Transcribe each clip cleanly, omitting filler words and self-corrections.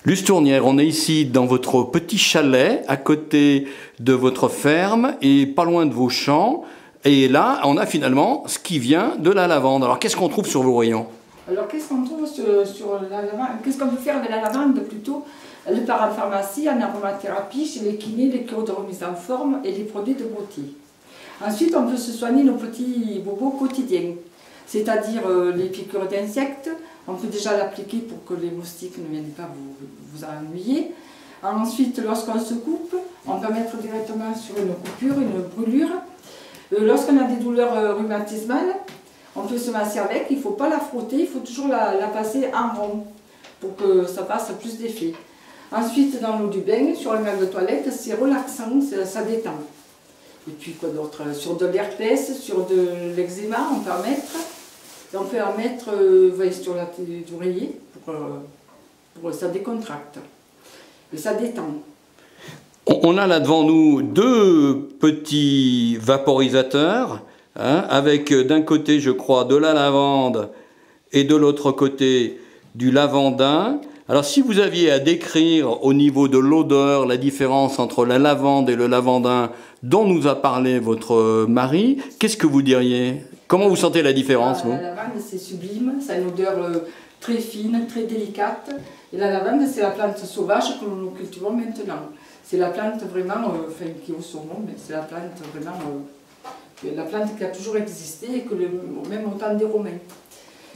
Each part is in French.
Luce Tournière, on est ici dans votre petit chalet, à côté de votre ferme et pas loin de vos champs. Et là, on a finalement ce qui vient de la lavande. Alors, qu'est-ce qu'on trouve sur vos rayons? Alors, qu'est-ce qu'on trouve sur la lavande? Qu'est-ce qu'on peut faire de la lavande plutôt? Elle part en pharmacie, en aromathérapie, chez les kinés, les cures de remise en forme et les produits de beauté. Ensuite, on peut se soigner nos petits bobos quotidiens, c'est-à-dire les piqûres d'insectes. On peut déjà l'appliquer pour que les moustiques ne viennent pas vous ennuyer. Ensuite, lorsqu'on se coupe, on peut mettre directement sur une coupure, une brûlure. Lorsqu'on a des douleurs rhumatismales, on peut se masser avec. Il ne faut pas la frotter, il faut toujours la passer en rond pour que ça fasse plus d'effet. Ensuite, dans l'eau du bain, sur le meuble de toilette, c'est relaxant, ça détend. Et puis quoi d'autre? Sur de l'herpès, sur de l'eczéma, on peut en mettre. On peut en mettre sur l'oreiller pour ça décontracte. Et ça détend. On a là devant nous deux petits vaporisateurs, hein, avec d'un côté, je crois, de la lavande et de l'autre côté du lavandin. Alors, si vous aviez à décrire au niveau de l'odeur la différence entre la lavande et le lavandin dont nous a parlé votre mari, qu'est-ce que vous diriez? Comment vous sentez la différence, vous? La lavande, c'est sublime, ça a une odeur très fine, très délicate. Et la lavande, c'est la plante sauvage que nous cultivons maintenant. C'est la plante vraiment, qui est au saumon, mais c'est la plante vraiment, la plante qui a toujours existé, et que même au temps des Romains.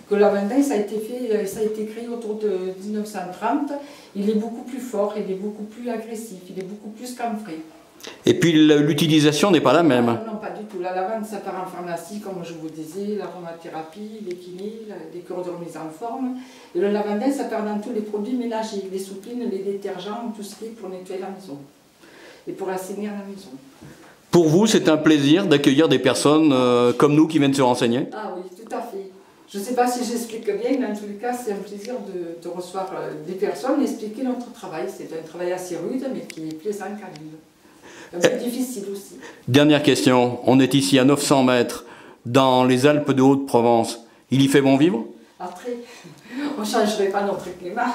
Que le lavandin, ça a été créé autour de 1930. Il est beaucoup plus fort, il est beaucoup plus agressif, il est beaucoup plus camphré. Et puis l'utilisation n'est pas la même. Non, pas du tout. La lavande, ça part en pharmacie, comme je vous disais, l'aromathérapie, les kinés, les cures de remise en forme. Et le lavandin, ça part dans tous les produits ménagers, les soupines, les détergents, tout ce qui est pour nettoyer la maison. Et pour assainir la maison. Pour vous, c'est un plaisir d'accueillir des personnes comme nous qui viennent se renseigner? Ah oui, tout à fait. Je ne sais pas si j'explique bien, mais en tous les cas, c'est un plaisir de recevoir des personnes et expliquer notre travail. C'est un travail assez rude, mais qui est plaisant quand même. Un peu difficile aussi. Dernière question, on est ici à 900 mètres, dans les Alpes de Haute-Provence. Il y fait bon vivre? Après, on ne changerait pas notre climat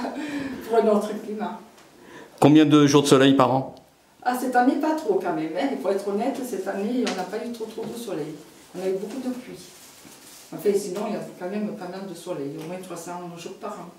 pour un autre climat. Combien de jours de soleil par an? Ah, cette année, pas trop quand même. Hein. Il faut être honnête, cette année, on n'a pas eu trop de soleil. On a eu beaucoup de pluie. Enfin, sinon, il y a quand même pas mal de soleil, au moins 300 jours par an.